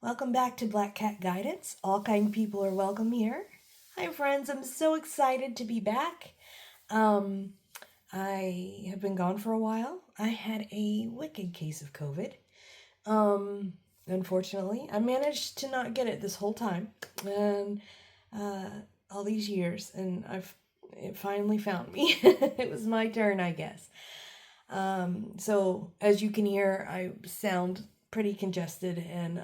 Welcome back to Black Cat Guidance. All kind people are welcome here. Hi friends, I'm so excited to be back. Um, I have been gone for a while. I had a wicked case of COVID. Um, Unfortunately, I managed to not get it this whole time and uh, all these years, and it finally found me. It was my turn, I guess. So as you can hear, I sound pretty congested, and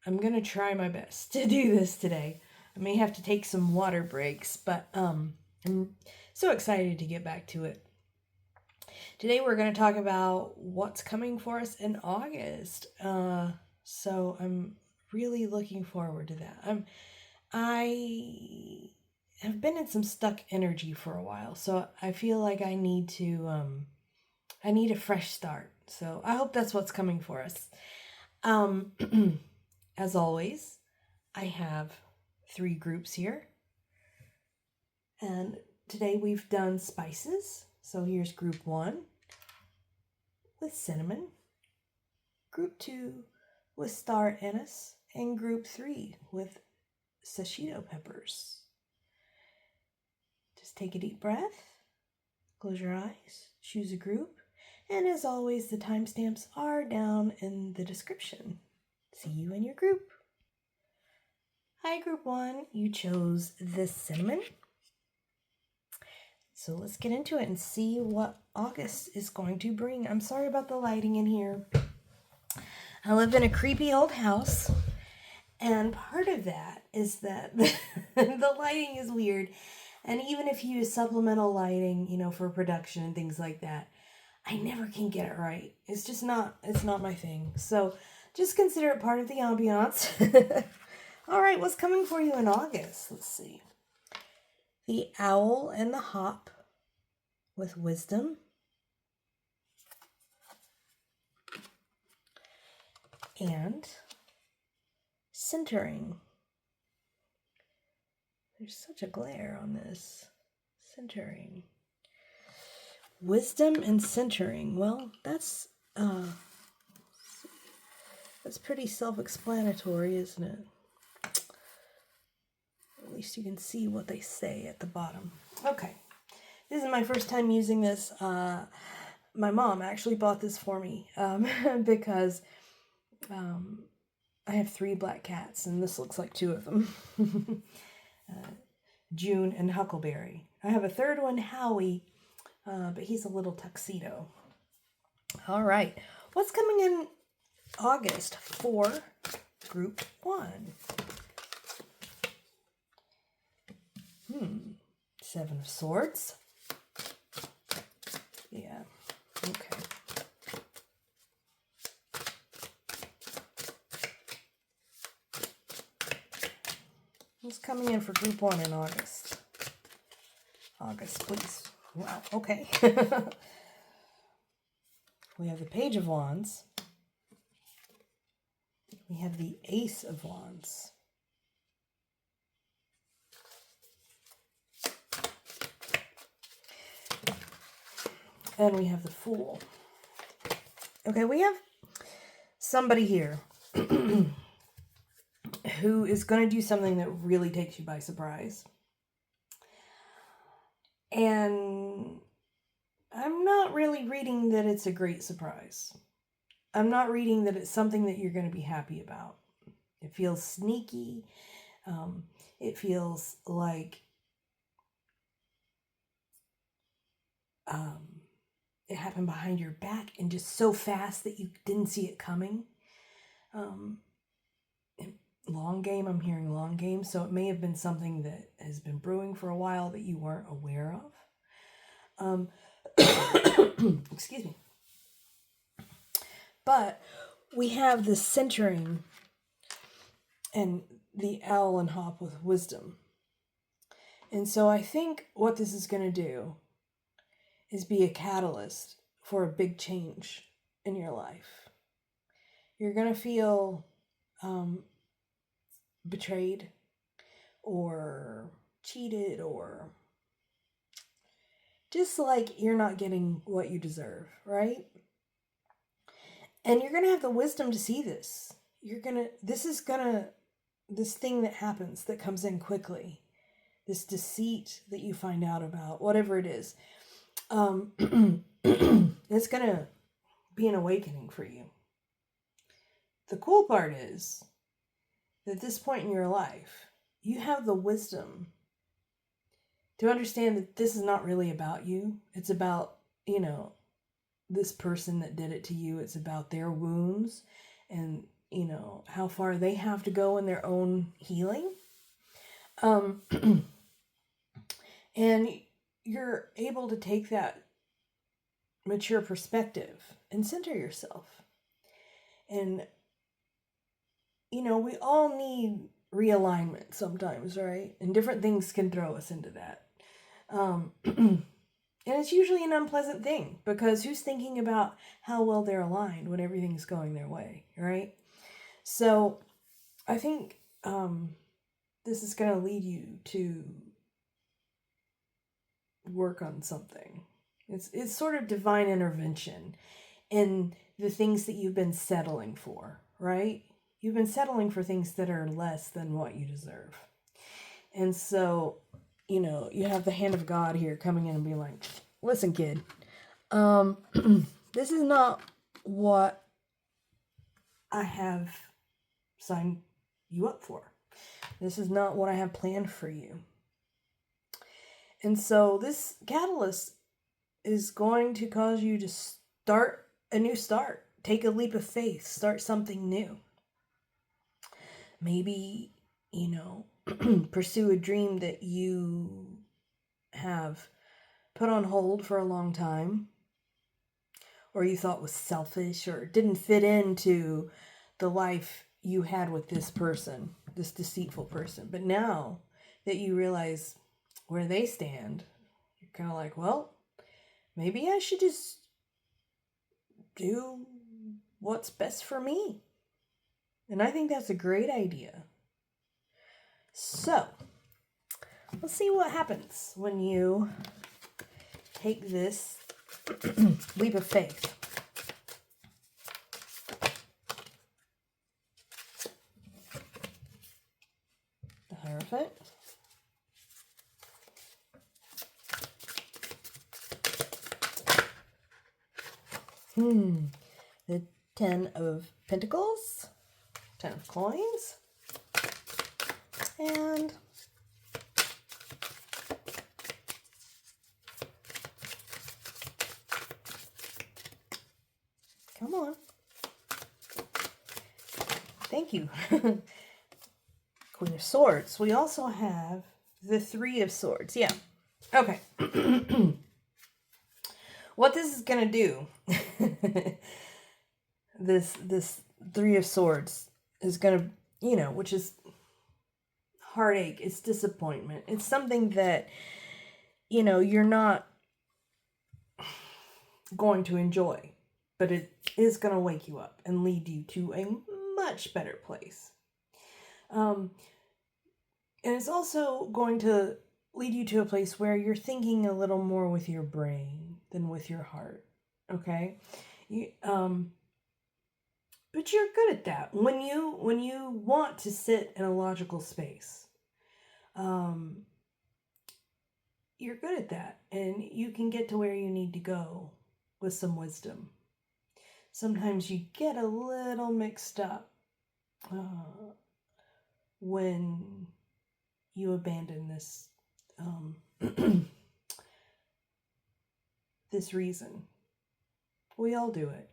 I'm gonna try my best to do this today. I may have to take some water breaks, but I'm so excited to get back to it. Today we're going to talk about what's coming for us in August. So I'm really looking forward to that. I have been in some stuck energy for a while, so I feel like I need a fresh start. So I hope that's what's coming for us. Um, as always, I have 3 groups here, and today we've done spices. So here's group 1 with cinnamon, group 2 with star anise, and group 3 with sashito peppers. Just take a deep breath, close your eyes, choose a group, and as always, the timestamps are down in the description. See you in your group. Hi, group 1, you chose the cinnamon. So let's get into it and see what August is going to bring. I'm sorry about the lighting in here. I live in a creepy old house, and part of that is that the lighting is weird. And even if you use supplemental lighting, for production and things like that, I never can get it right. It's not my thing. So just consider it part of the ambiance. All right, what's coming for you in August? Let's see. The owl and the hop with wisdom. And centering. There's such a glare on this. Centering. Wisdom and centering. Well, that's pretty self-explanatory, isn't it? At least you can see what they say at the bottom. Okay. This is my first time using this. My mom actually bought this for me because I have 3 black cats, and this looks like 2 of them. June and Huckleberry. I have a 3rd one, Howie, but he's a little tuxedo. All right. What's coming in August for group 1? 7 of Swords. Yeah. Okay. What's coming in for group 1 in August? August, please. Wow. Okay. We have the Page of Wands. We have the Ace of Wands. And we have the Fool. Okay, we have somebody here who is going to do something that really takes you by surprise. And I'm not really reading that it's a great surprise. I'm not reading that it's something that you're going to be happy about. It feels sneaky. It feels like it happened behind your back and just so fast that you didn't see it coming. Long game, I'm hearing long game, so it may have been something that has been brewing for a while that you weren't aware of. Excuse me. But we have the centering and the owl and hop with wisdom. And so I think what this is going to do is be a catalyst for a big change in your life. You're going to feel betrayed or cheated, or just like you're not getting what you deserve, right? And you're going to have the wisdom to see this. this thing that happens that comes in quickly, this deceit that you find out about, whatever it is, it's going to be an awakening for you. The cool part is that at this point in your life, you have the wisdom to understand that this is not really about you. It's about, this person that did it to you. It's about their wounds and, how far they have to go in their own healing. And you're able to take that mature perspective and center yourself. And, we all need realignment sometimes, right? And different things can throw us into that. And it's usually an unpleasant thing, because who's thinking about how well they're aligned when everything's going their way, right? So I think this is going to lead you to work on something. It's sort of divine intervention in the things that you've been settling for, right? You've been settling for things that are less than what you deserve. And so, you have the hand of God here coming in and being like, listen, kid, this is not what I have signed you up for. This is not what I have planned for you. And so this catalyst is going to cause you to start a new start. Take a leap of faith. Start something new. Maybe, pursue a dream that you have put on hold for a long time, or you thought was selfish or didn't fit into the life you had with this person, this deceitful person. But now that you realize where they stand, you're kind of like, well, maybe I should just do what's best for me. And I think that's a great idea. So, let's see what happens when you take this leap of faith. The Hierophant. The 10 of Pentacles. 10 of Coins. And come on. Thank you. Queen of Swords. We also have the 3 of Swords. Yeah. Okay. What this is going to do, this 3 of Swords is going to, which is heartache, it's disappointment. It's something that, you're not going to enjoy, but it is going to wake you up and lead you to a much better place. And it's also going to lead you to a place where you're thinking a little more with your brain than with your heart. Okay? But you're good at that. When you want to sit in a logical space, you're good at that, and you can get to where you need to go with some wisdom. Sometimes you get a little mixed up when you abandon this this reason. We all do it.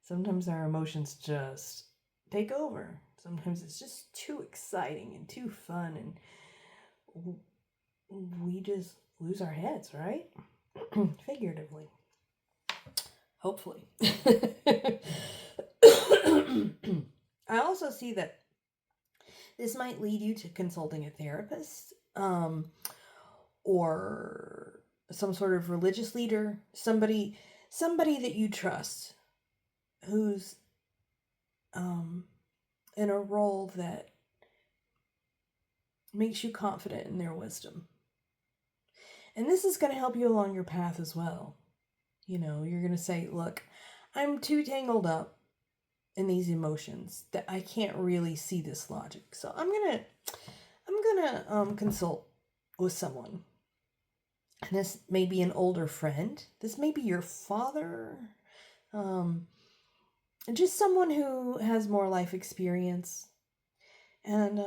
Sometimes our emotions just take over. Sometimes it's just too exciting and too fun, and we just lose our heads, right? Figuratively. Hopefully. I also see that this might lead you to consulting a therapist, or some sort of religious leader, somebody that you trust, who's in a role that makes you confident in their wisdom. And this is going to help you along your path as well. You're going to say, look, I'm too tangled up in these emotions that I can't really see this logic. So I'm gonna consult with someone. And this may be an older friend. This may be your father. Just someone who has more life experience. And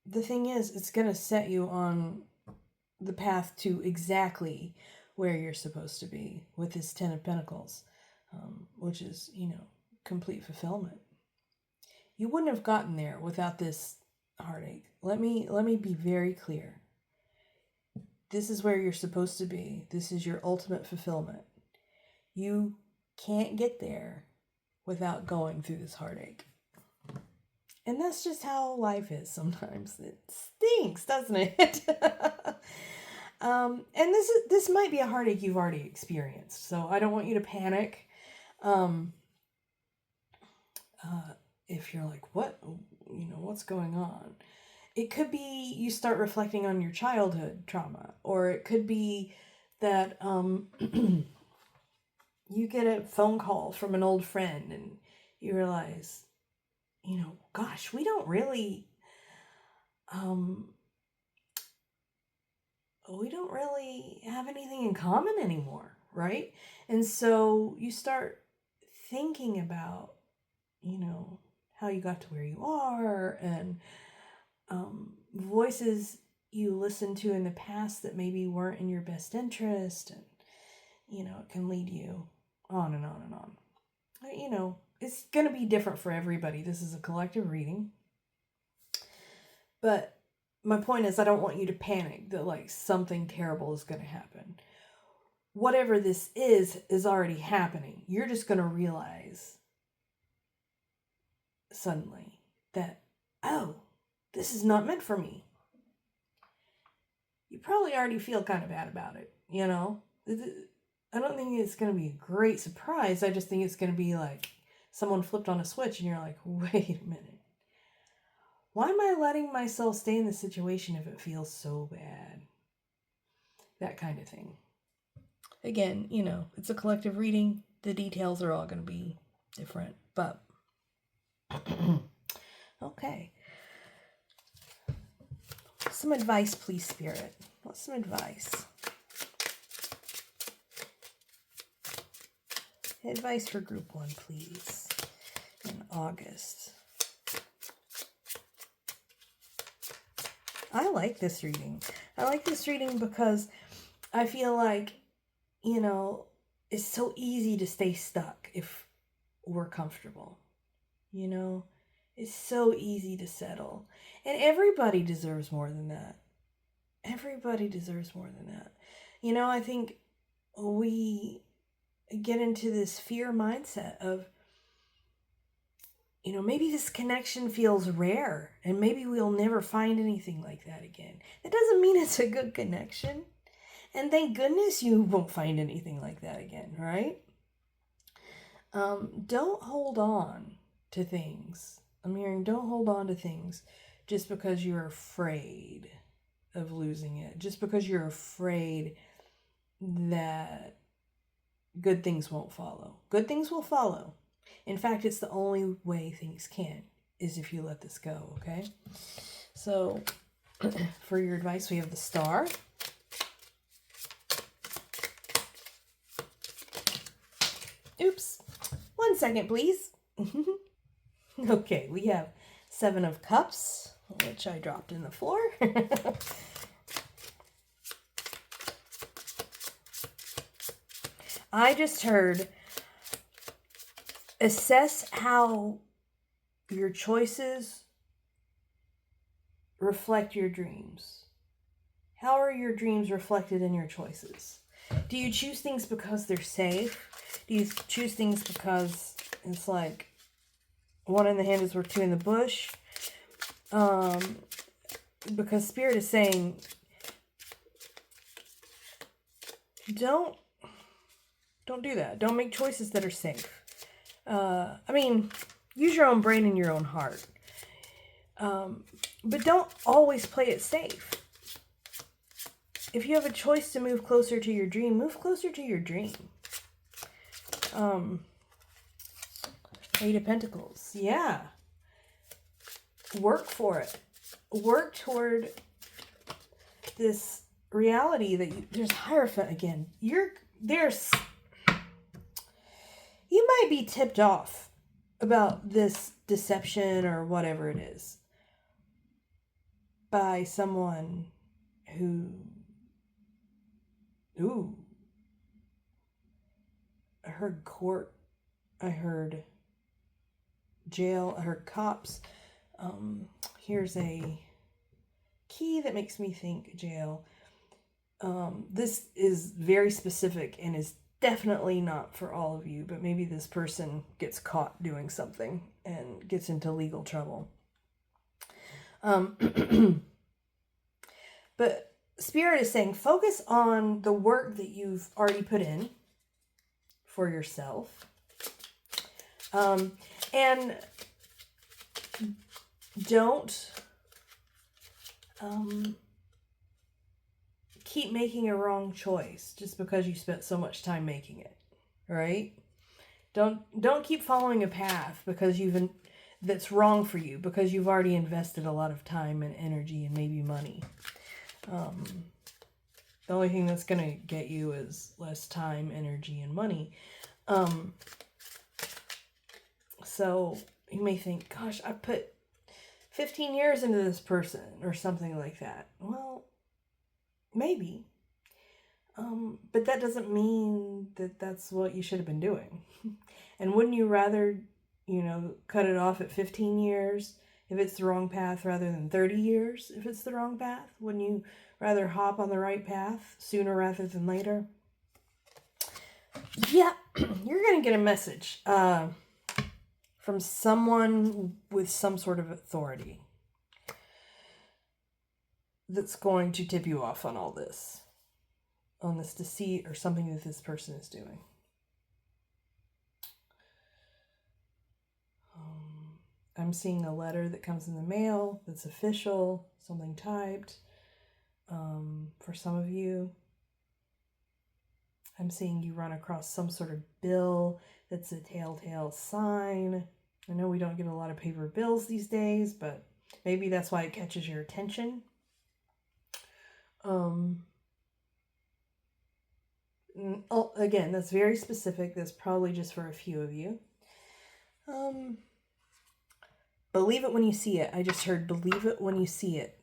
the thing is, it's going to set you on the path to exactly where you're supposed to be with this Ten of Pentacles, which is, complete fulfillment. You wouldn't have gotten there without this heartache. Let me be very clear. This is where you're supposed to be. This is your ultimate fulfillment. You can't get there without going through this heartache. And that's just how life is sometimes. It stinks, doesn't it? And this might be a heartache you've already experienced. So I don't want you to panic. If you're like, what's going on? It could be you start reflecting on your childhood trauma, or it could be that you get a phone call from an old friend and you realize, gosh, we don't really have anything in common anymore, right? And so you start thinking about, how you got to where you are, and voices you listened to in the past that maybe weren't in your best interest, and it can lead you on and on and on. It's going to be different for everybody. This is a collective reading, but my point is, I don't want you to panic that like something terrible is going to happen. Whatever this is already happening. You're just going to realize suddenly that, oh, this is not meant for me. You probably already feel kind of bad about it, I don't think it's going to be a great surprise. I just think it's going to be like someone flipped on a switch and you're like, wait a minute. Why am I letting myself stay in this situation if it feels so bad? That kind of thing. Again, it's a collective reading. The details are all going to be different, but okay. Some advice, please, Spirit. What's some advice? Advice for group 1, please, in August. I like this reading. I like this reading because I feel like, it's so easy to stay stuck if we're comfortable. It's so easy to settle. And everybody deserves more than that. Everybody deserves more than that. I think we get into this fear mindset of, maybe this connection feels rare and maybe we'll never find anything like that again. That doesn't mean it's a good connection. And thank goodness you won't find anything like that again, right? Don't hold on to things. I'm hearing don't hold on to things just because you're afraid of losing it. Just because you're afraid that good things won't follow. Good things will follow. In fact, it's the only way things can, is if you let this go, okay? So, for your advice, we have the Star. Oops. 1 second, please. Okay, we have 7 of Cups, which I dropped in the floor. I just heard, assess how your choices reflect your dreams. How are your dreams reflected in your choices? Do you choose things because they're safe? Do you choose things because it's like 1 in the hand is worth 2 in the bush? Because Spirit is saying, don't do that. Don't make choices that are safe. Use your own brain and your own heart. But don't always play it safe. If you have a choice to move closer to your dream, move closer to your dream. Eight of Pentacles. Yeah. Work for it. Work toward this reality that there's Hierophant again. You might be tipped off about this deception or whatever it is by someone who, I heard court, I heard jail, I heard cops. Here's a key that makes me think jail. This is very specific and is definitely not for all of you, but maybe this person gets caught doing something and gets into legal trouble. But Spirit is saying focus on the work that you've already put in for yourself. And don't keep making a wrong choice just because you spent so much time making it, right? Don't keep following a path that's wrong for you because you've already invested a lot of time and energy and maybe money. The only thing that's going to get you is less time, energy, and money. So you may think, gosh, I put 15 years into this person or something like that. Well, maybe. But that doesn't mean that that's what you should have been doing. And wouldn't you rather, cut it off at 15 years if it's the wrong path rather than 30 years if it's the wrong path? Wouldn't you rather hop on the right path sooner rather than later? Yeah, you're going to get a message from someone with some sort of authority that's going to tip you off on all this, on this deceit or something that this person is doing. I'm seeing a letter that comes in the mail that's official, something typed. For some of you, I'm seeing you run across some sort of bill that's a telltale sign. I know we don't get a lot of paper bills these days, but maybe that's why it catches your attention. Again, that's very specific. That's probably just for a few of you. Believe it when you see it. I just heard believe it when you see it.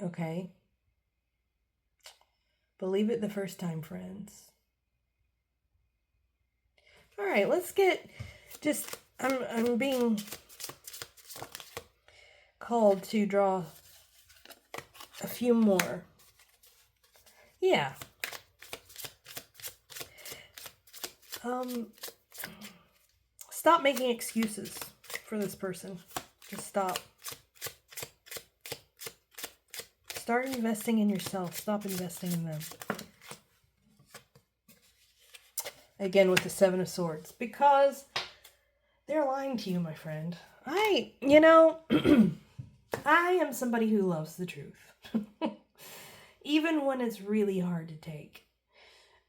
Okay? Believe it the first time, friends. All right, let's get I'm being called to draw a few more. Yeah. Stop making excuses for this person. Just stop. Start investing in yourself. Stop investing in them. Again with the Seven of Swords. Because they're lying to you, my friend. I am somebody who loves the truth. Even when it's really hard to take.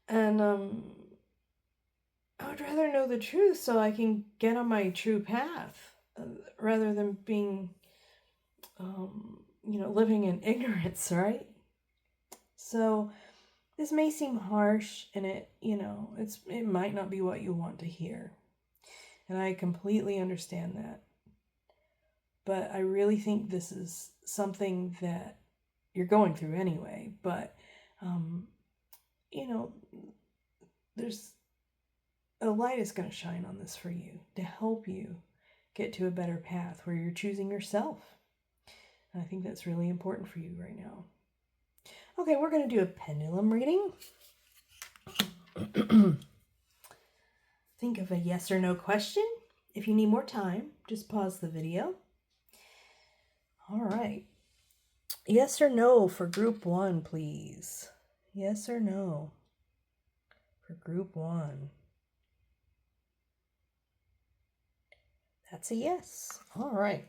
And I would rather know the truth so I can get on my true path. Rather than being, living in ignorance, right? So this may seem harsh and it might not be what you want to hear. And I completely understand that. But I really think this is something that you're going through anyway. But, there's a light is going to shine on this for you to help you get to a better path where you're choosing yourself. And I think that's really important for you right now. Okay, we're going to do a pendulum reading. Think of a yes or no question. If you need more time, just pause the video. All right. Yes or no for group 1, please. Yes or no for group 1. That's a yes. All right.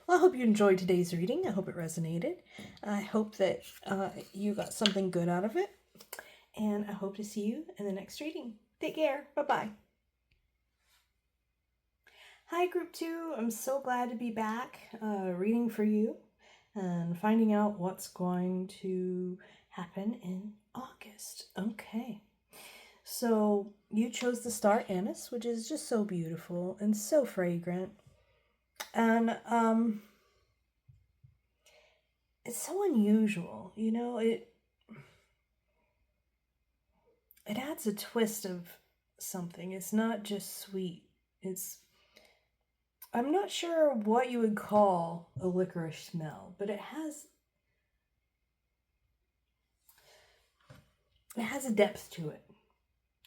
Well, I hope you enjoyed today's reading. I hope it resonated. I hope that you got something good out of it. And I hope to see you in the next reading. Take care. Bye-bye. Hi, Group 2. I'm so glad to be back reading for you and finding out what's going to happen in August. Okay. So you chose the star anise, which is just so beautiful and so fragrant. And it's so unusual, you know, it adds a twist of something. It's not just sweet. I'm not sure what you would call a licorice smell, but it has a depth to it.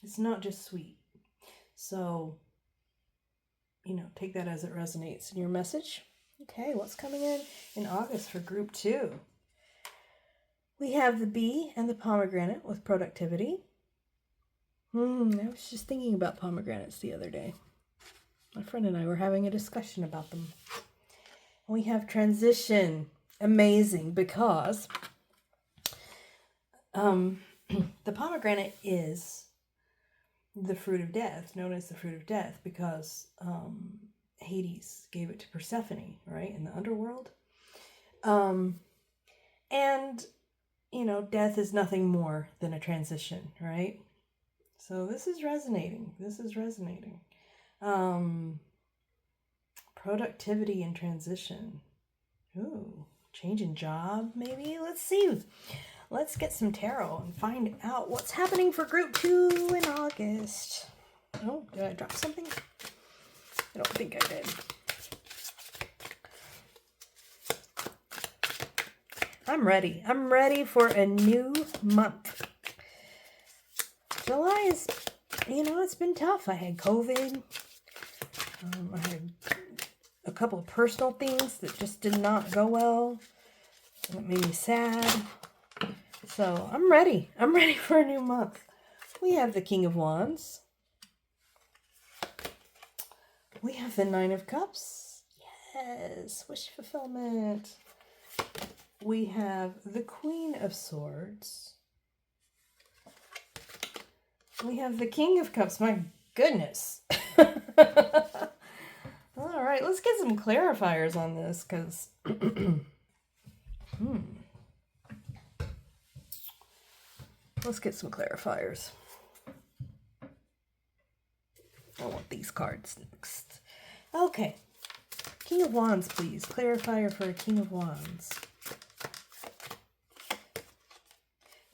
It's not just sweet. So, take that as it resonates in your message. Okay, what's coming in August for Group 2? We have the bee and the pomegranate with productivity. I was just thinking about pomegranates the other day. My friend and I were having a discussion about them. We have transition. Amazing, because the pomegranate is the fruit of death, known as the fruit of death, because Hades gave it to Persephone, right, in the underworld. And, death is nothing more than a transition, right? So this is resonating. Productivity and transition. Ooh, change in job, maybe? Let's see. Let's get some tarot and find out what's happening for Group 2 in August. Oh, did I drop something? I don't think I did. I'm ready. I'm ready for a new month. July is, it's been tough. I had COVID. I had a couple of personal things that just did not go well. And it made me sad. So I'm ready. I'm ready for a new month. We have the King of Wands. We have the Nine of Cups. Yes, wish fulfillment. We have the Queen of Swords. We have the King of Cups. My goodness. All right, let's get some clarifiers on this, because let's get some clarifiers. I want these cards next. Okay. King of Wands, please. Clarifier for a King of Wands.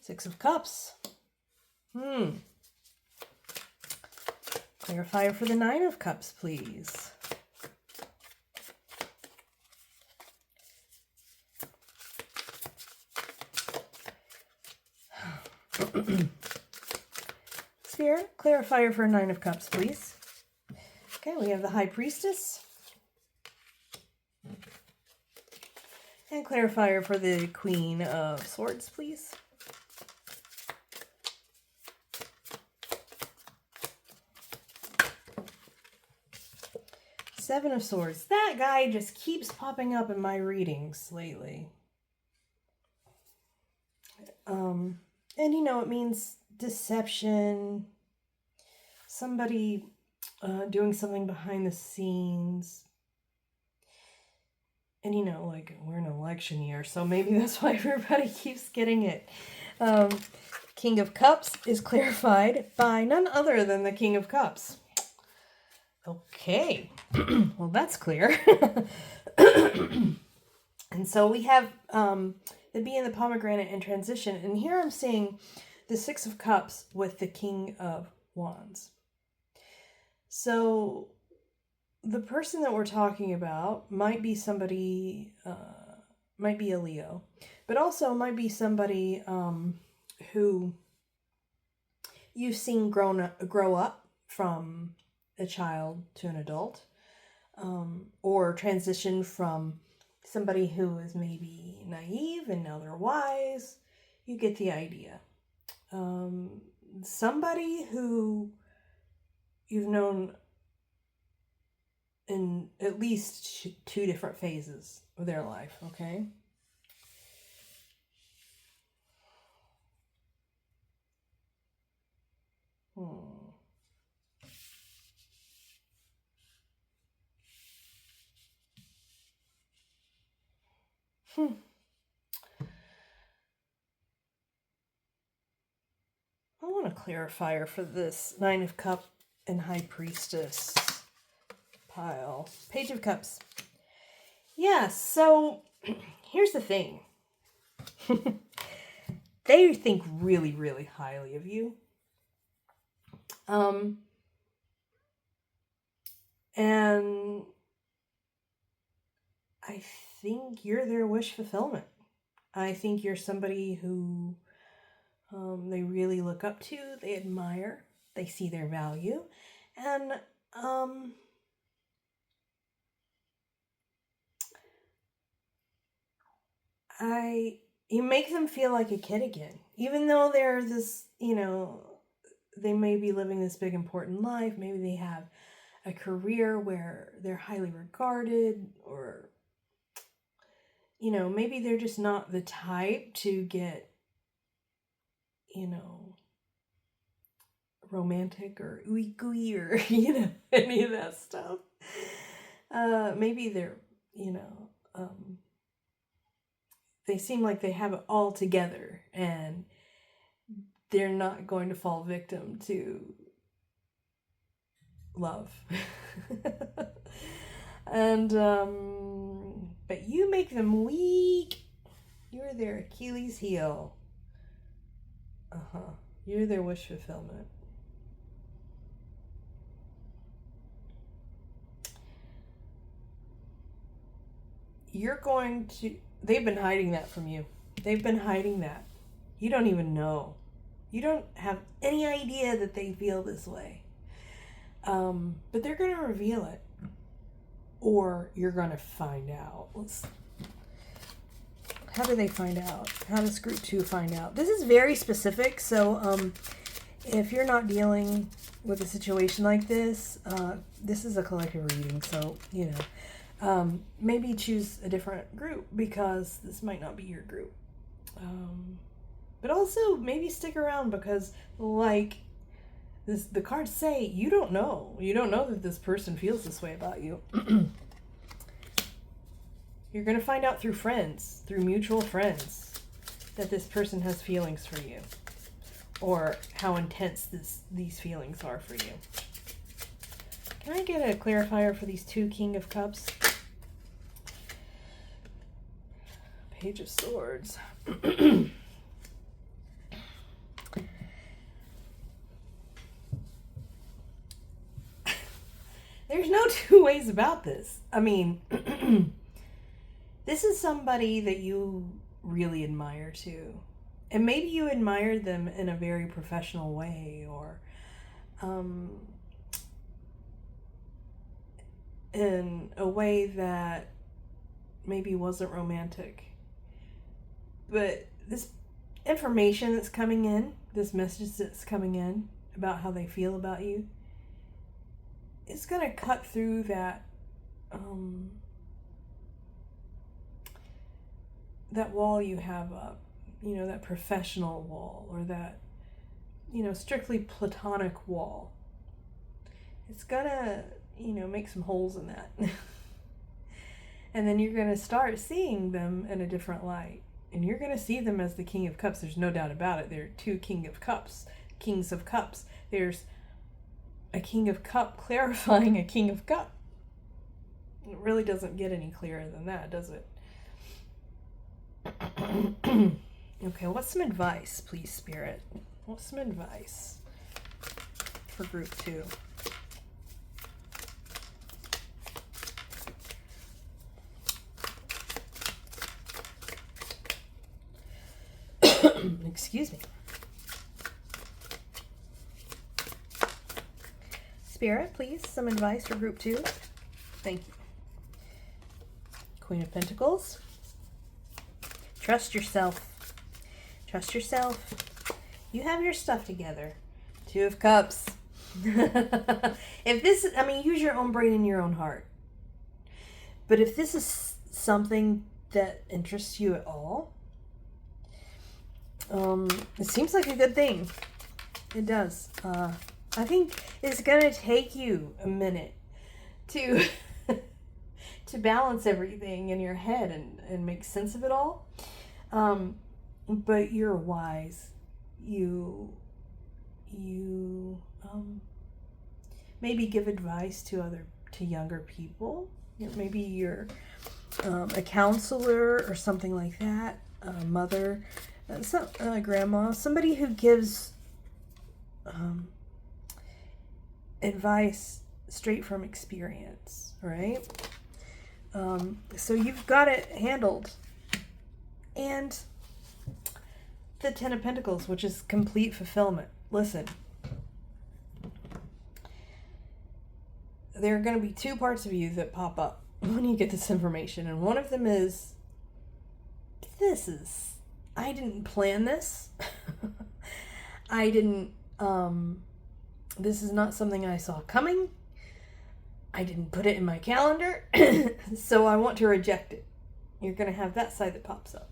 Six of Cups. Clarifier for the Nine of Cups, please. Spirit, clarifier for Nine of Cups, please. Okay, we have the High Priestess. And clarifier for the Queen of Swords, please. Seven of Swords. That guy just keeps popping up in my readings lately. And it means deception, somebody doing something behind the scenes. And we're in an election year, so maybe that's why everybody keeps getting it. King of Cups is clarified by none other than the King of Cups. Okay, well, that's clear. And so we have the bee and the pomegranate in transition. And here I'm seeing the Six of Cups with the King of Wands. So the person that we're talking about might be somebody, might be a Leo, but also might be somebody who you've seen grow up from a child to an adult, or transition from somebody who is maybe naive and now they're wise. You get the idea. Somebody who you've known in at least two different phases of their life, okay? I want a clarifier for this Nine of Cups and High Priestess pile. Page of Cups. Yeah, so here's the thing. They think really, really highly of you. And I think you're their wish fulfillment. I think you're somebody who they really look up to, they admire, they see their value, and you make them feel like a kid again, even though they're this, they may be living this big important life. Maybe they have a career where they're highly regarded, or maybe they're just not the type to get romantic or ooey gooey or any of that stuff. Maybe they're they seem like they have it all together, and they're not going to fall victim to love. And but you make them weak. You're their Achilles heel. You're their wish fulfillment. They've been hiding that from you. They've been hiding that. You don't even know. You don't have any idea that they feel this way. But they're going to reveal it. Or you're going to find out. How do they find out? How does group 2 find out? This is very specific, so if you're not dealing with a situation like this, this is a collective reading, so, maybe choose a different group, because this might not be your group. But also, maybe stick around, because, the cards say, you don't know. You don't know that this person feels this way about you. You're going to find out through friends, through mutual friends, that this person has feelings for you, or how intense these feelings are for you. Can I get a clarifier for these 2 King of Cups? Page of Swords. There's no two ways about this. I mean, this is somebody that you really admire too. And maybe you admire them in a very professional way, or in a way that maybe wasn't romantic. But this information that's coming in, this message that's coming in about how they feel about you, it's going to cut through that that wall you have up, that professional wall, or that, strictly platonic wall. It's gonna, make some holes in that. And then you're going to start seeing them in a different light. And you're going to see them as the King of Cups. There's no doubt about it. There are 2 Kings of Cups. There's a King of Cup clarifying a King of Cup. It really doesn't get any clearer than that, does it? Okay, what's some advice, please, Spirit? What's some advice for group 2? Excuse me. Spirit, please, some advice for group 2. Thank you. Queen of Pentacles. Trust yourself. Trust yourself. You have your stuff together. 2 of Cups. Use your own brain and your own heart. But if this is something that interests you at all, it seems like a good thing. It does. I think it's going to take you a minute to to balance everything in your head and make sense of it all. But you're wise. You maybe give advice to younger people. Maybe you're a counselor or something like that, a mother, grandma, somebody who gives advice straight from experience, right? So you've got it handled. And the Ten of Pentacles, which is complete fulfillment. Listen, there are going to be two parts of you that pop up when you get this information. And one of them is, I didn't plan this. I didn't, this is not something I saw coming. I didn't put it in my calendar. So I want to reject it. You're going to have that side that pops up.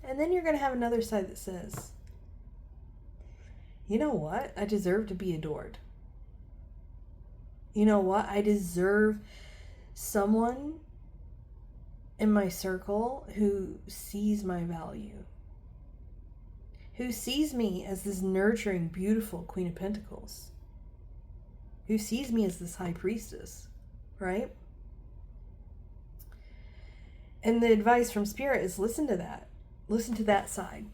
And then you're going to have another side that says, you know what? I deserve to be adored. You know what? I deserve someone in my circle who sees my value. Who sees me as this nurturing, beautiful Queen of Pentacles. Who sees me as this High Priestess, right? And the advice from Spirit is listen to that. Listen to that side.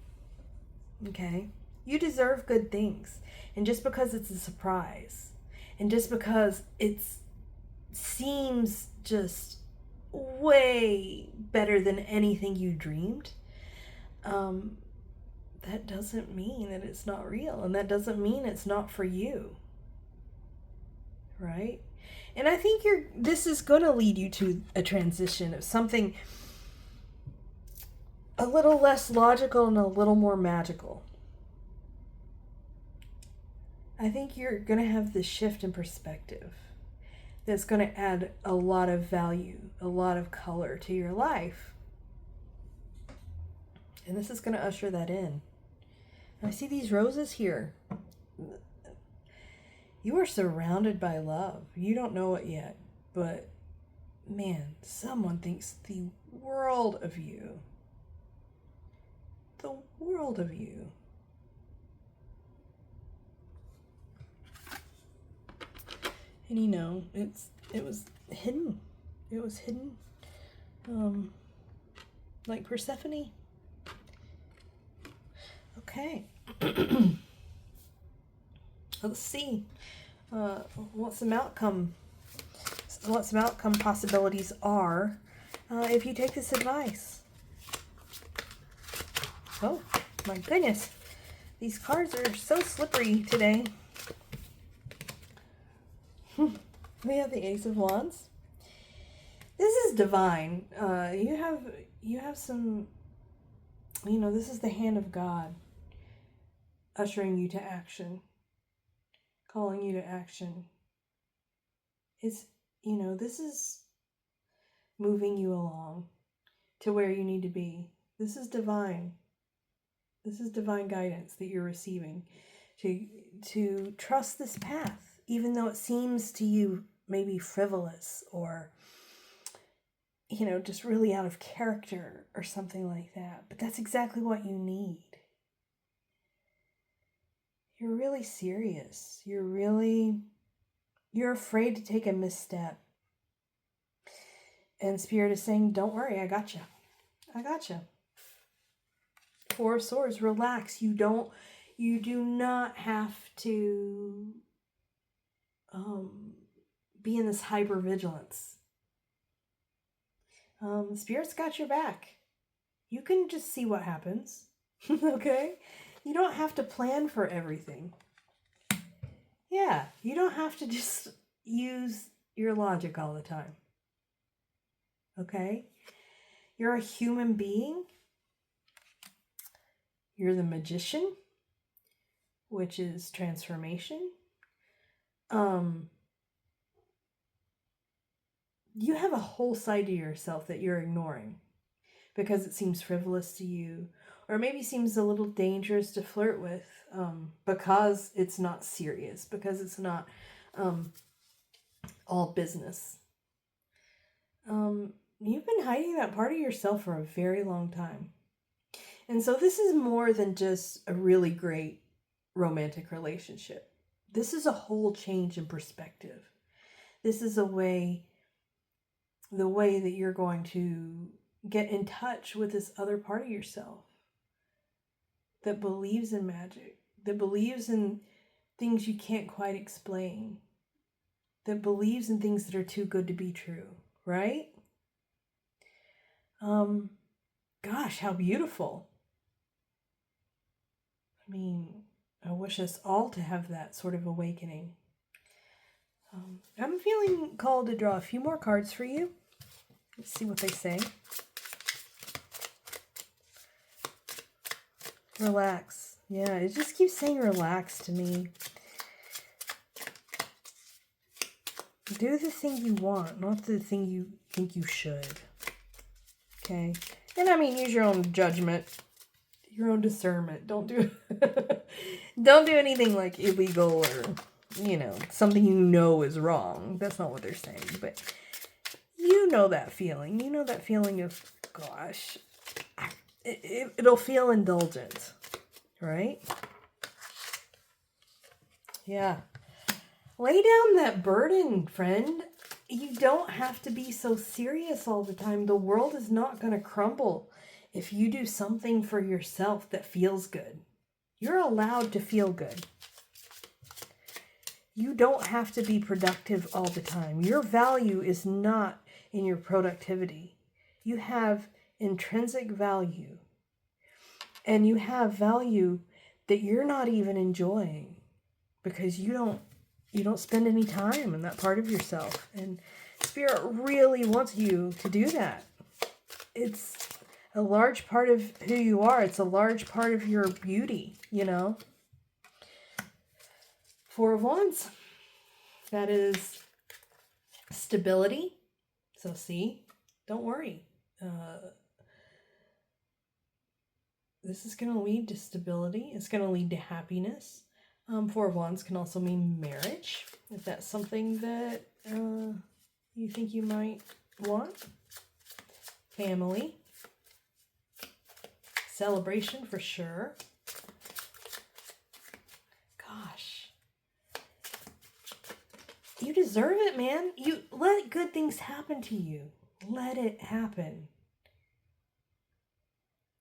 Okay? You deserve good things. And just because it's a surprise, and just because it seems just way better than anything you dreamed, that doesn't mean that it's not real. And that doesn't mean it's not for you. Right? And I think this is going to lead you to a transition of something a little less logical and a little more magical. I think you're going to have this shift in perspective that's going to add a lot of value, a lot of color to your life. And this is going to usher that in. I see these roses here. You are surrounded by love. You don't know it yet, but man, someone thinks the world of you. The world of you. And you know, it was hidden. It was hidden. Like Persephone. Okay. Let's see what some outcome possibilities are if you take this advice. Oh my goodness, these cards are so slippery today. We have the Ace of Wands. This is divine. You have some, this is the hand of God ushering you to action, calling you to action. This is moving you along to where you need to be. This is divine. This is divine guidance that you're receiving to trust this path, even though it seems to you maybe frivolous or, just really out of character or something like that. But that's exactly what you need. You're really serious. You're afraid to take a misstep. And Spirit is saying, don't worry, I got you. I got you. Four of Swords, relax. You do not have to be in this hypervigilance. Spirit's got your back. You can just see what happens. Okay? You don't have to plan for everything. Yeah, you don't have to just use your logic all the time. Okay? You're a human being. You're the Magician, which is transformation. You have a whole side to yourself that you're ignoring because it seems frivolous to you, or maybe seems a little dangerous to flirt with, because it's not serious, because it's not all business. You've been hiding that part of yourself for a very long time. And so this is more than just a really great romantic relationship. This is a whole change in perspective. This is the way that you're going to get in touch with this other part of yourself that believes in magic, that believes in things you can't quite explain, that believes in things that are too good to be true, right? Gosh, how beautiful. I mean, I wish us all to have that sort of awakening. I'm feeling called to draw a few more cards for you. Let's see what they say. Relax. Yeah, it just keeps saying relax to me. Do the thing you want, not the thing you think you should. Okay? And I mean, use your own judgment, your own discernment. Don't do anything like illegal or, something you know is wrong. That's not what they're saying. But you know that feeling. You know that feeling of, gosh, it'll feel indulgent, right? Yeah. Lay down that burden, friend. You don't have to be so serious all the time. The world is not going to crumble if you do something for yourself that feels good. You're allowed to feel good. You don't have to be productive all the time. Your value is not in your productivity. You have intrinsic value. And you have value that you're not even enjoying because you don't spend any time in that part of yourself. And Spirit really wants you to do that. It's a large part of who you are. It's a large part of your beauty, Four of Wands. That is stability. So see, don't worry. This is going to lead to stability. It's going to lead to happiness. Four of Wands can also mean marriage, if that's something that you think you might want. Family. Celebration for sure. Gosh. You deserve it, man. You let good things happen to you. Let it happen.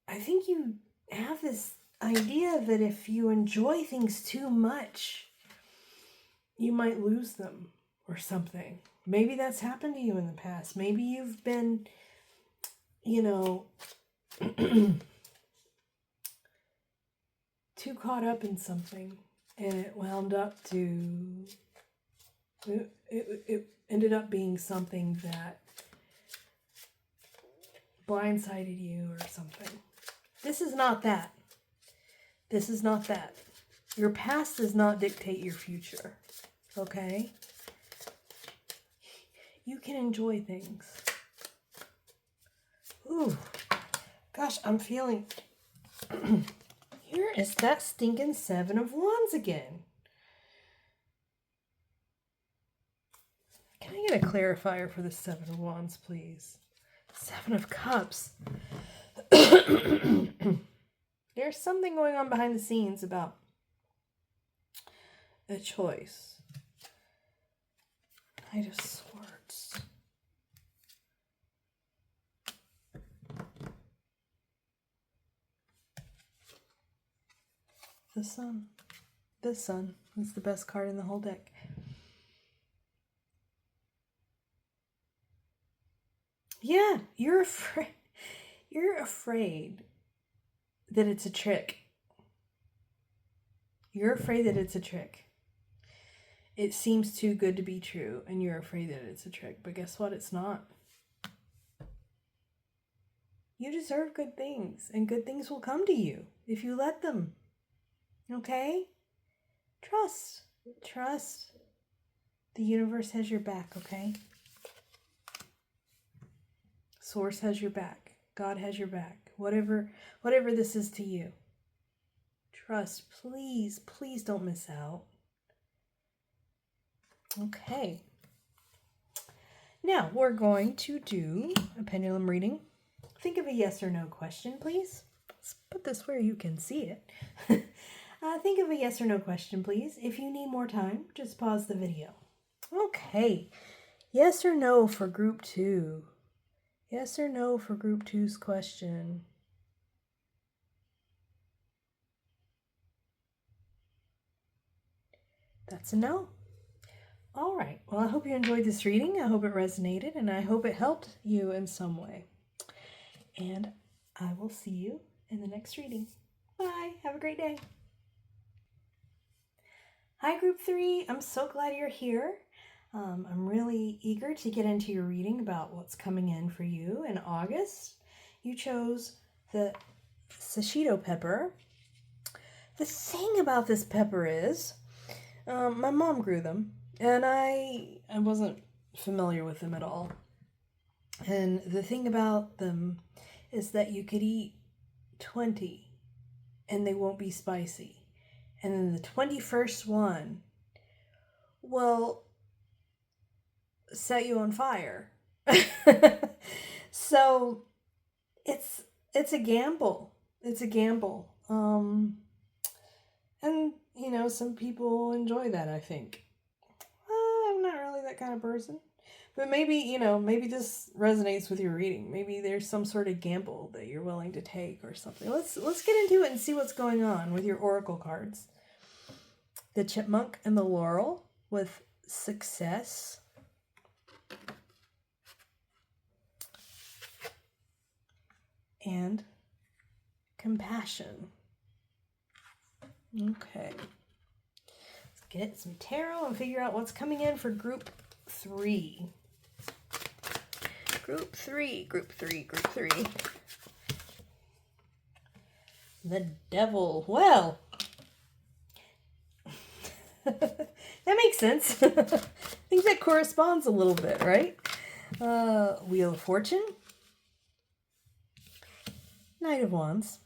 I think you have this idea that if you enjoy things too much, you might lose them or something. Maybe that's happened to you in the past. Maybe you've been, too caught up in something and it wound up to, it ended up being something that blindsided you or something. This is not that. This is not that. Your past does not dictate your future. Okay? You can enjoy things. Ooh. Gosh, I'm feeling... Here is that stinking Seven of Wands again. Can I get a clarifier for the Seven of Wands, please? Seven of Cups. There's something going on behind the scenes about a choice. Knight of Swords. The Sun. The Sun is the best card in the whole deck. Yeah, you're afraid. You're afraid that it's a trick. You're afraid that it's a trick. It seems too good to be true, and you're afraid that it's a trick. But guess what? It's not. You deserve good things, and good things will come to you if you let them. Okay? Trust. Trust. The universe has your back, okay? Source has your back. God has your back. Whatever this is to you. Trust. Please, please don't miss out. Okay. Now we're going to do a pendulum reading. Think of a yes or no question, please. Let's put this where you can see it. Think of a yes or no question, please. If you need more time, just pause the video. Okay. Yes or no for group 2? Yes or no for group 2's question? That's a no. All right. Well, I hope you enjoyed this reading. I hope it resonated, and I hope it helped you in some way. And I will see you in the next reading. Bye. Have a great day. Hi, Group 3. I'm so glad you're here. I'm really eager to get into your reading about what's coming in for you in August. You chose the shishito pepper. The thing about this pepper is, my mom grew them, and I wasn't familiar with them at all. And the thing about them is that you could eat 20 and they won't be spicy. And then the 21st one will set you on fire. So it's a gamble. It's a gamble. And you know, some people enjoy that, I think. I'm not really that kind of person. But maybe, you know, maybe this resonates with your reading. Maybe there's some sort of gamble that you're willing to take or something. Let's get into it and see what's going on with your oracle cards. The chipmunk and the laurel with success. And compassion. Okay. Let's get some tarot and figure out what's coming in for group 3. Group 3. The devil. Well, that makes sense. I think that corresponds a little bit, right? Wheel of Fortune. Knight of Wands.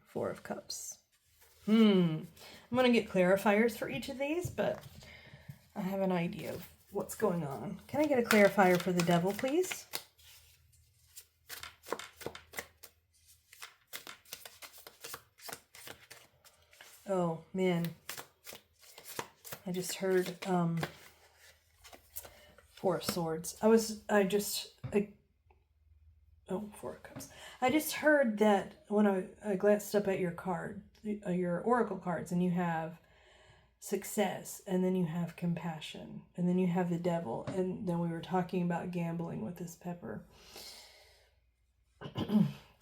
Four of Cups. I'm going to get clarifiers for each of these, but I have an idea of what's going on. Can I get a clarifier for the devil, please? Oh, man. I just heard Four of Swords. Four of Cups. I just heard that when I glanced up at your card, your oracle cards, and you have success, and then you have compassion, and then you have the devil, and then we were talking about gambling with this pepper.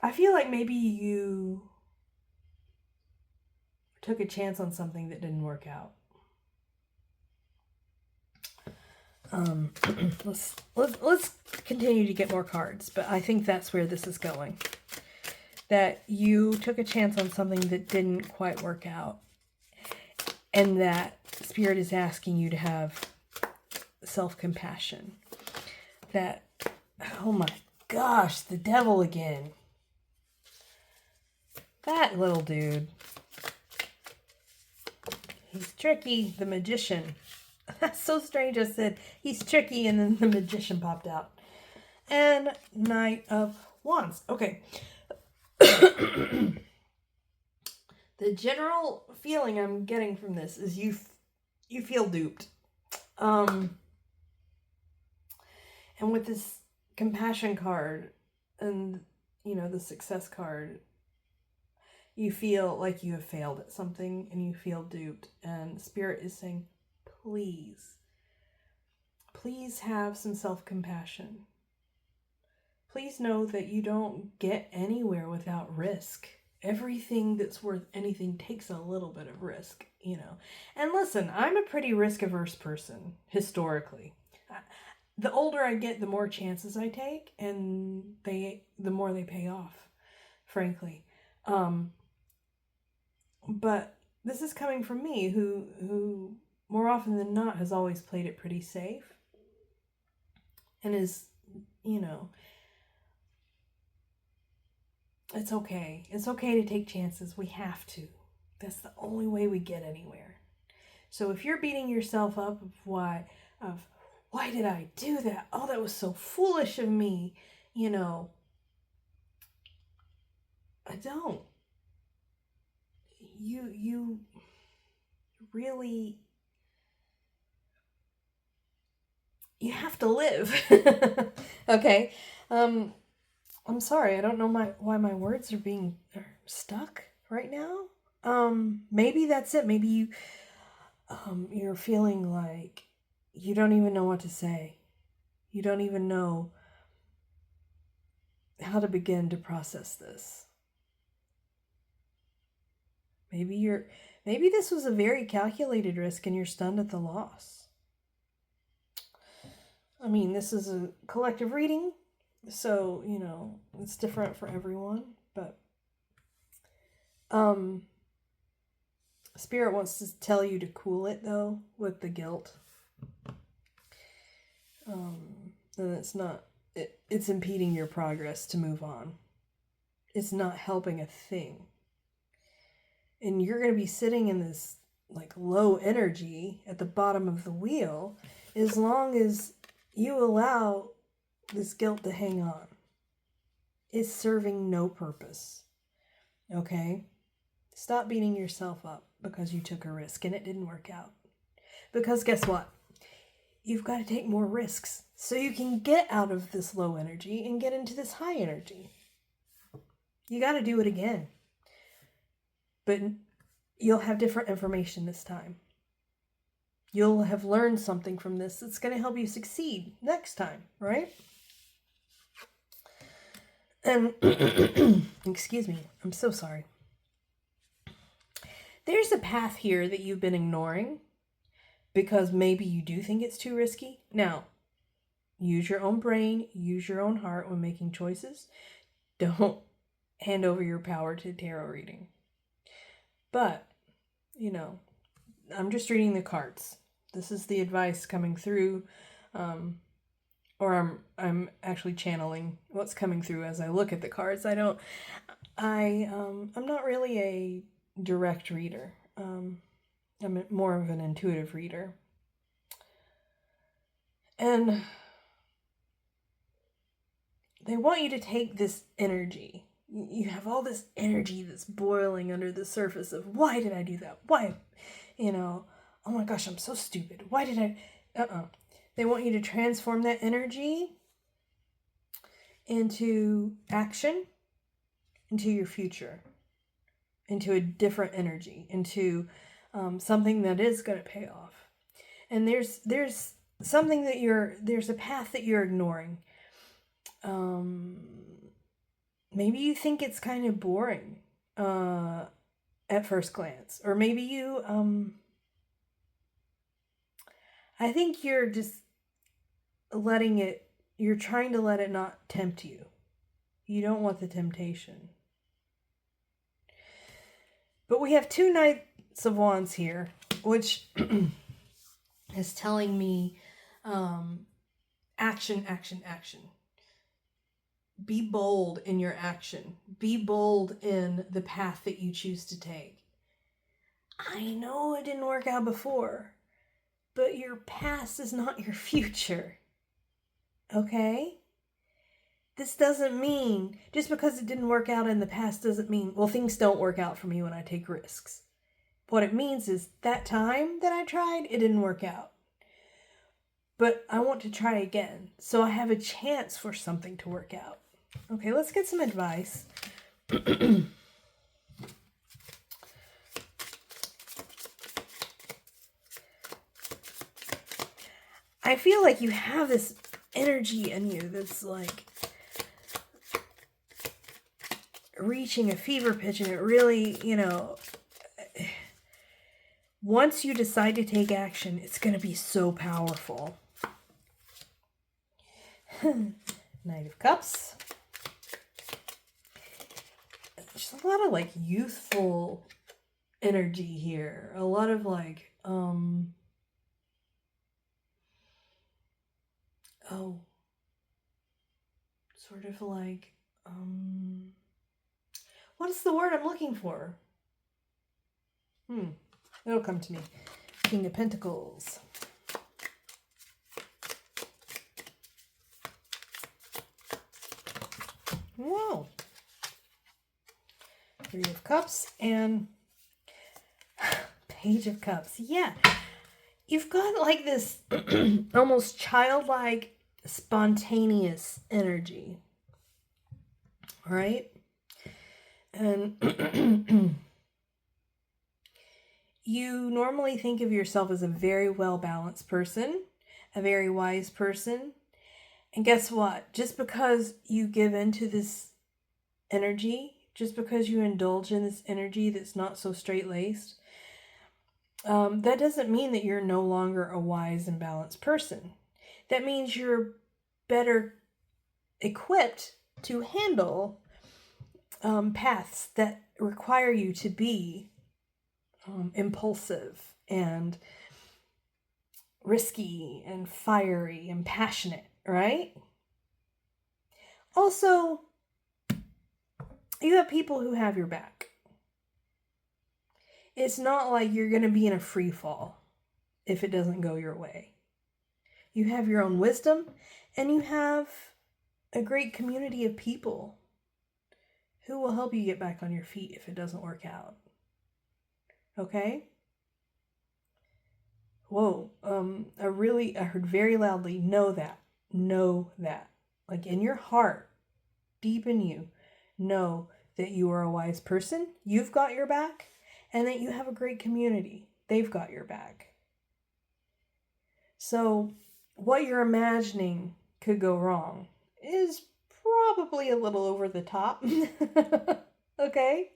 I feel like maybe you took a chance on something that didn't work out. Let's continue to get more cards, but I think that's where this is going. That you took a chance on something that didn't quite work out, and that Spirit is asking you to have self-compassion. That, oh my gosh, the devil again. That little dude. He's tricky, the magician. That's so strange. I said he's tricky, and then the magician popped out. And Knight of Wands. Okay. The general feeling I'm getting from this is you feel duped. And with this compassion card and, you know, the success card, you feel like you have failed at something and you feel duped. And Spirit is saying, please have some self-compassion. Please know that you don't get anywhere without risk. Everything that's worth anything takes a little bit of risk, you know. And listen, I'm a pretty risk-averse person, historically. The older I get, the more chances I take, and the more they pay off, frankly. But this is coming from me, who more often than not has always played it pretty safe. And is, you know, It's okay. It's okay to take chances. We have to. That's the only way we get anywhere. So if you're beating yourself up of why did I do that? Oh, that was so foolish of me. You know, I don't. You really, you have to live. Okay. I'm sorry. I don't know why my words are stuck right now. Maybe that's it. Maybe you're feeling like you don't even know what to say. You don't even know how to begin to process this. Maybe this was a very calculated risk and you're stunned at the loss. I mean, this is a collective reading, so, it's different for everyone, but Spirit wants to tell you to cool it though with the guilt. And it's impeding your progress to move on. It's not helping a thing. And you're going to be sitting in this like low energy at the bottom of the wheel as long as you allow this guilt to hang on. It's serving no purpose. Okay? Stop beating yourself up because you took a risk and it didn't work out. Because guess what? You've got to take more risks so you can get out of this low energy and get into this high energy. You got to do it again. But you'll have different information this time. You'll have learned something from this that's going to help you succeed next time, right? And, excuse me, I'm so sorry. There's a path here that you've been ignoring because maybe you do think it's too risky. Now, use your own brain, use your own heart when making choices. Don't hand over your power to tarot reading. But, I'm just reading the cards. This is the advice coming through, or I'm actually channeling what's coming through as I look at the cards. I'm not really a direct reader. I'm more of an intuitive reader. And they want you to take this energy. You have all this energy that's boiling under the surface of why did I do that? Why? Oh my gosh, I'm so stupid. Why did I? They want you to transform that energy into action, into your future, into a different energy, into something that is going to pay off. And there's something there's a path that you're ignoring. Maybe you think it's kind of boring at first glance, or maybe I think you're just you're trying to let it not tempt you. You don't want the temptation. But we have 2 Knights of Wands here, which is telling me action, action, action. Be bold in your action. Be bold in the path that you choose to take. I know it didn't work out before, but your past is not your future. Okay? This doesn't mean, just because it didn't work out in the past doesn't mean, well, things don't work out for me when I take risks. What it means is that time that I tried, it didn't work out. But I want to try again, so I have a chance for something to work out. Okay, let's get some advice. I feel like you have this energy in you that's like reaching a fever pitch, and it really, once you decide to take action, it's going to be so powerful. Knight of Cups. There's a lot of like youthful energy here. A lot of like, sort of like, What is the word I'm looking for? It'll come to me. King of Pentacles. Whoa. Three of Cups and Page of Cups. Yeah. You've got like this almost childlike, spontaneous energy. Right? And you normally think of yourself as a very well-balanced person, a very wise person. And guess what? Just because you give into this energy, just because you indulge in this energy that's not so straight-laced, that doesn't mean that you're no longer a wise and balanced person. That means you're better equipped to handle paths that require you to be impulsive and risky and fiery and passionate, right? Also, you have people who have your back. It's not like you're going to be in a free fall if it doesn't go your way. You have your own wisdom, and you have a great community of people who will help you get back on your feet if it doesn't work out. Okay? Whoa. I heard very loudly, know that. Know that. Like in your heart, deep in you, know that you are a wise person. You've got your back. And that you have a great community. They've got your back. So what you're imagining could go wrong is probably a little over the top. Okay?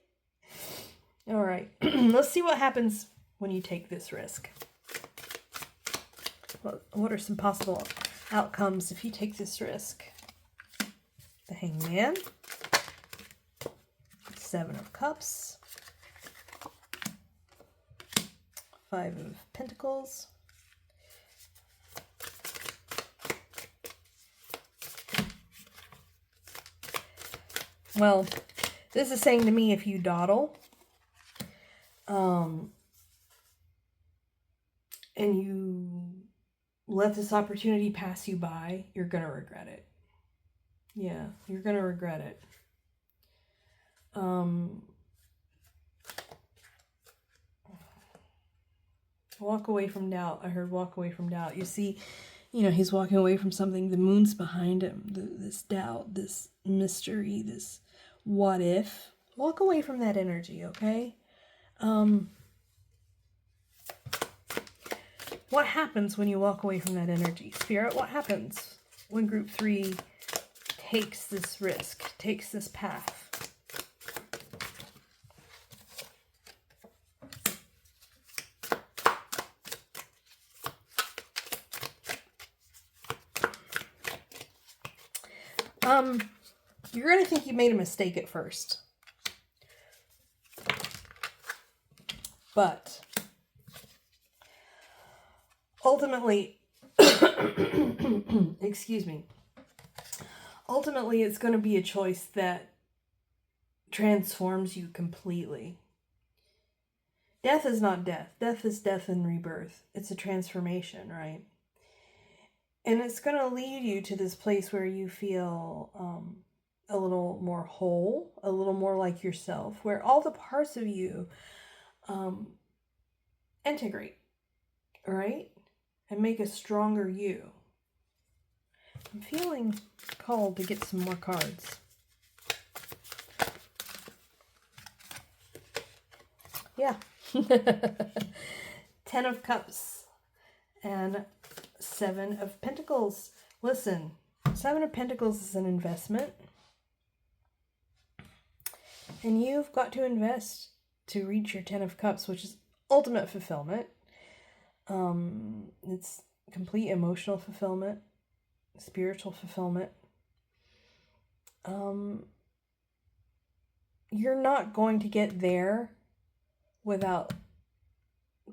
All right. Let's see what happens when you take this risk. What are some possible outcomes if you take this risk? The Hangman. Seven of Cups. Five of Pentacles. Well, this is saying to me, if you dawdle, and you let this opportunity pass you by, you're going to regret it. Yeah, you're going to regret it. Walk away from doubt. I heard walk away from doubt. You see, he's walking away from something. The moon's behind him. This doubt, this mystery, this what if. Walk away from that energy, okay? What happens when you walk away from that energy? Spirit, what happens when group 3 takes this risk, takes this path? You're going to think you made a mistake at first. But ultimately, excuse me, ultimately it's going to be a choice that transforms you completely. Death is not death. Death is death and rebirth. It's a transformation, right? And it's going to lead you to this place where you feel a little more whole, a little more like yourself, where all the parts of you integrate, right? And make a stronger you. I'm feeling called to get some more cards. Yeah. 10 of Cups and 7 of Pentacles. Listen, 7 of Pentacles is an investment. And you've got to invest to reach your 10 of Cups, which is ultimate fulfillment. It's complete emotional fulfillment, spiritual fulfillment. You're not going to get there without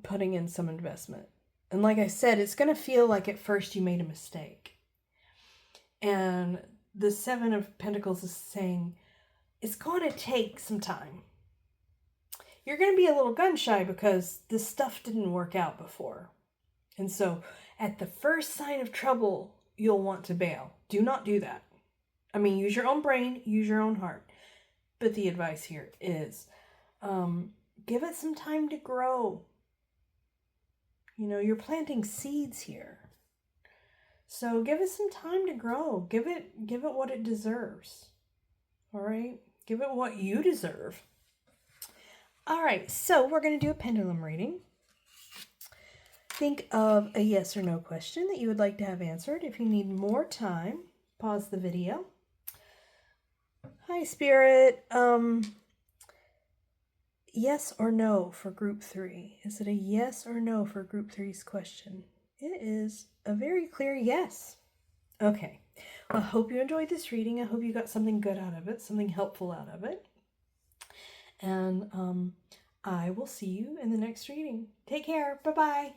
putting in some investment. And like I said, it's going to feel like at first you made a mistake. And the 7 of Pentacles is saying, it's going to take some time. You're going to be a little gun shy because this stuff didn't work out before. And so at the first sign of trouble, you'll want to bail. Do not do that. I mean, use your own brain, use your own heart. But the advice here is give it some time to grow. You know, you're planting seeds here. So give it some time to grow. Give it what it deserves. All right? Give it what you deserve. All right, so we're going to do a pendulum reading. Think of a yes or no question that you would like to have answered. If you need more time, pause the video. Hi, Spirit. Yes or no for group 3? Is it a yes or no for group 3's question? It is a very clear yes. Okay. Well, I hope you enjoyed this reading. I hope you got something good out of it, something helpful out of it. And I will see you in the next reading. Take care. Bye-bye.